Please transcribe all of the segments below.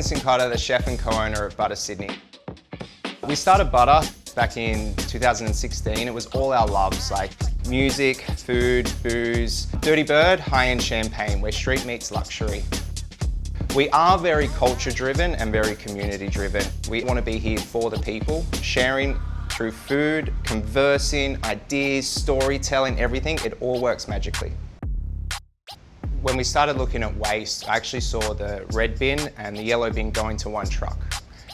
Julian Cincotta, the chef and co-owner of Butter Sydney. We started Butter back in 2016. It was all our loves, like music, food, booze, Dirty Bird, high-end champagne, where street meets luxury. We are very culture-driven and very community-driven. We want to be here for the people, sharing through food, conversing, ideas, storytelling, everything. It all works magically. When we started looking at waste, I actually saw the red bin and the yellow bin going to one truck.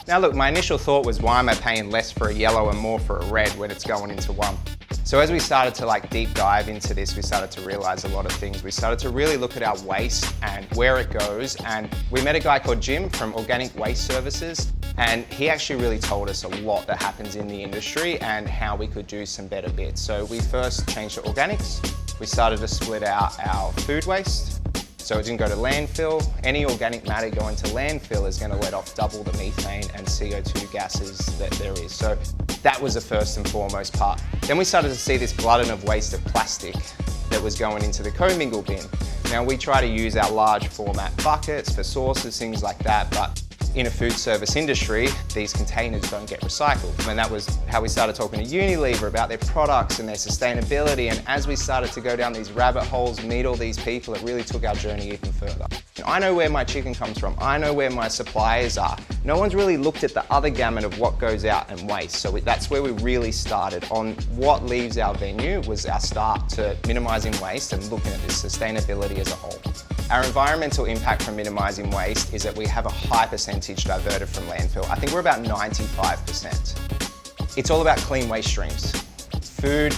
Now look, my initial thought was, why am I paying less for a yellow and more for a red when it's going into one? So as we started to deep dive into this, we started to realize a lot of things. We started to really look at our waste and where it goes. And we met a guy called Jim from Organic Waste Services. And he actually really told us a lot that happens in the industry and how we could do some better bits. So we first changed to organics. We started to split out our food waste. So it didn't go to landfill. Any organic matter going to landfill is going to let off double the methane and CO2 gases that there is. So that was the first and foremost part. Then we started to see this glutton of waste of plastic that was going into the co-mingle bin. Now we try to use our large format buckets for sauces, things like that, but in a food service industry, these containers don't get recycled. And that was how we started talking to Unilever about their products and their sustainability. And as we started to go down these rabbit holes, meet all these people, it really took our journey even further. I know where my chicken comes from. I know where my suppliers are. No one's really looked at the other gamut of what goes out and waste. So that's where we really started on what leaves our venue was our start to minimising waste and looking at this sustainability as a whole. Our environmental impact from minimising waste is that we have a high percentage diverted from landfill. I think we're about 95%. It's all about clean waste streams. Food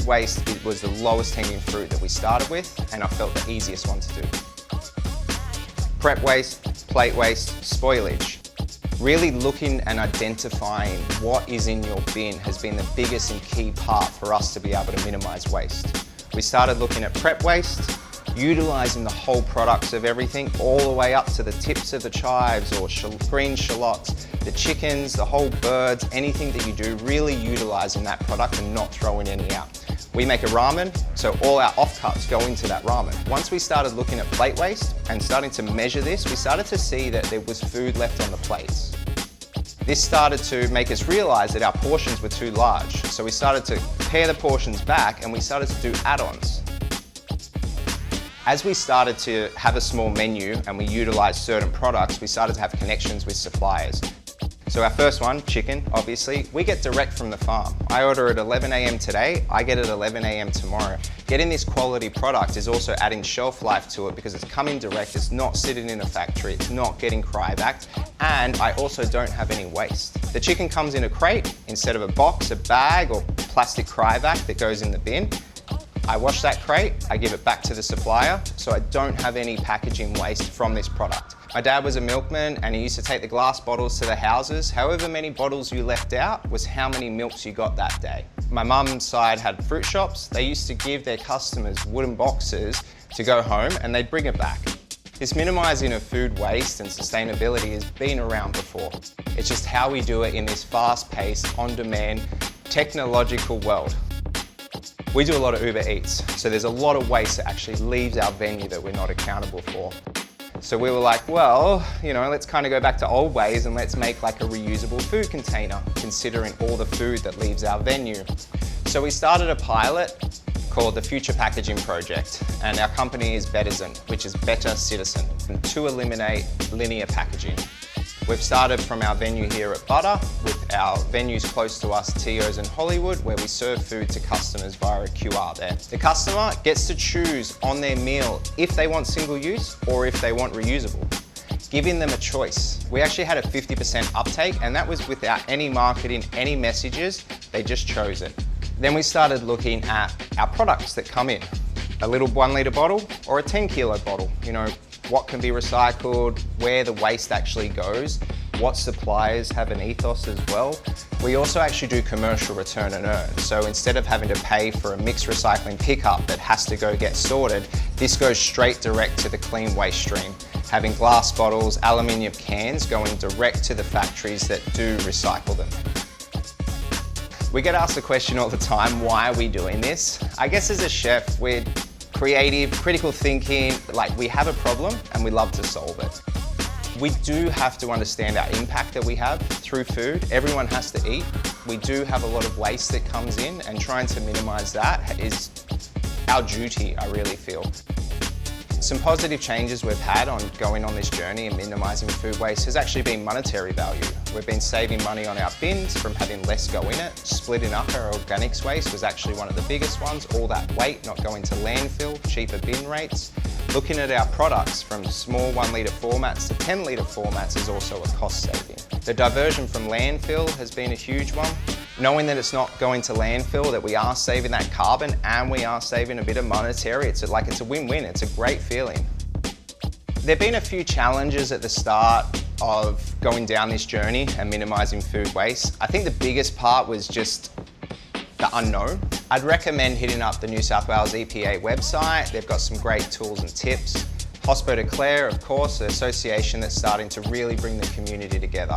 waste was the lowest hanging fruit that we started with, and I felt the easiest one to do. Prep waste, plate waste, spoilage. Really looking and identifying what is in your bin has been the biggest and key part for us to be able to minimise waste. We started looking at prep waste, utilising the whole products of everything, all the way up to the tips of the chives or green shallots, the chickens, the whole birds, anything that you do, really utilising that product and not throwing any out. We make a ramen, so all our offcuts go into that ramen. Once we started looking at plate waste and starting to measure this, we started to see that there was food left on the plates. This started to make us realise that our portions were too large. So we started to pare the portions back and we started to do add-ons. As we started to have a small menu and we utilised certain products, we started to have connections with suppliers. So our first one, chicken, obviously, we get direct from the farm. I order at 11 AM today, I get it at 11 AM tomorrow. Getting this quality product is also adding shelf life to it because it's coming direct, it's not sitting in a factory, it's not getting cryovac, and I also don't have any waste. The chicken comes in a crate instead of a box, a bag, or plastic cryovac that goes in the bin. I wash that crate, I give it back to the supplier, so I don't have any packaging waste from this product. My dad was a milkman and he used to take the glass bottles to the houses. However many bottles you left out was how many milks you got that day. My mum's side had fruit shops. They used to give their customers wooden boxes to go home and they'd bring it back. This minimising of food waste and sustainability has been around before. It's just how we do it in this fast-paced, on-demand, technological world. We do a lot of Uber Eats, so there's a lot of waste that actually leaves our venue that we're not accountable for. So we were like, well, let's kind of go back to old ways and let's make like a reusable food container, considering all the food that leaves our venue. So we started a pilot called the Future Packaging Project, and our company is Betizen, which is Better Citizen, to eliminate linear packaging. We've started from our venue here at Butter, with our venues close to us, Tio's and Hollywood, where we serve food to customers via a QR there. The customer gets to choose on their meal if they want single use or if they want reusable, giving them a choice. We actually had a 50% uptake, and that was without any marketing, any messages, they just chose it. Then we started looking at our products that come in, a little 1 litre bottle or a 10 kilo bottle, what can be recycled, where the waste actually goes, what suppliers have an ethos as well. We also actually do commercial return and earn. So instead of having to pay for a mixed recycling pickup that has to go get sorted, this goes straight direct to the clean waste stream, having glass bottles, aluminium cans going direct to the factories that do recycle them. We get asked the question all the time, why are we doing this? I guess as a chef, we're creative, critical thinking, like we have a problem and we love to solve it. We do have to understand our impact that we have through food. Everyone has to eat. We do have a lot of waste that comes in, and trying to minimise that is our duty, I really feel. Some positive changes we've had on going on this journey and minimising food waste has actually been monetary value. We've been saving money on our bins from having less go in it. Splitting up our organics waste was actually one of the biggest ones. All that weight not going to landfill, cheaper bin rates. Looking at our products from small 1 litre formats to 10 litre formats is also a cost saving. The diversion from landfill has been a huge one. Knowing that it's not going to landfill, that we are saving that carbon and we are saving a bit of monetary, it's a win-win, it's a great feeling. There've been a few challenges at the start of going down this journey and minimising food waste. I think the biggest part was just the unknown. I'd recommend hitting up the New South Wales EPA website. They've got some great tools and tips. Hospo Declare, of course, an association that's starting to really bring the community together.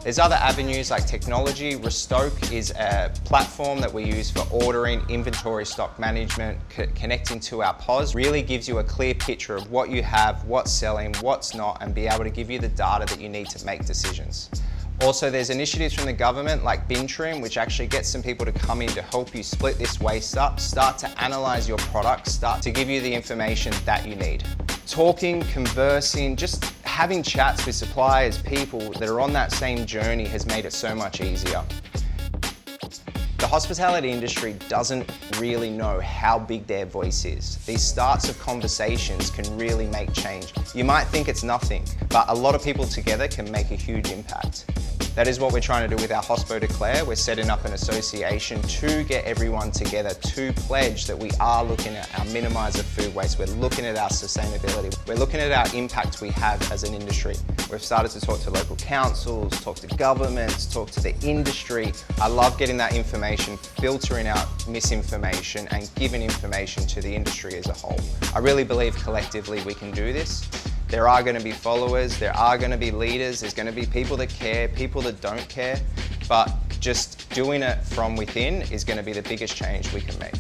There's other avenues like technology. Restoke is a platform that we use for ordering, inventory, stock management, connecting to our POS. Really gives you a clear picture of what you have, what's selling, what's not, and be able to give you the data that you need to make decisions. Also, there's initiatives from the government like Bin Trim, which actually gets some people to come in to help you split this waste up, start to analyse your products, start to give you the information that you need. Talking, conversing, just having chats with suppliers, people that are on that same journey has made it so much easier. The hospitality industry doesn't really know how big their voice is. These starts of conversations can really make change. You might think it's nothing, but a lot of people together can make a huge impact. That is what we're trying to do with our Hospo Declare. We're setting up an association to get everyone together to pledge that we are looking at our minimiser food waste. We're looking at our sustainability. We're looking at our impact we have as an industry. We've started to talk to local councils, talk to governments, talk to the industry. I love getting that information, filtering out misinformation and giving information to the industry as a whole. I really believe collectively we can do this. There are going to be followers, there are going to be leaders, there's going to be people that care, people that don't care, but just doing it from within is going to be the biggest change we can make.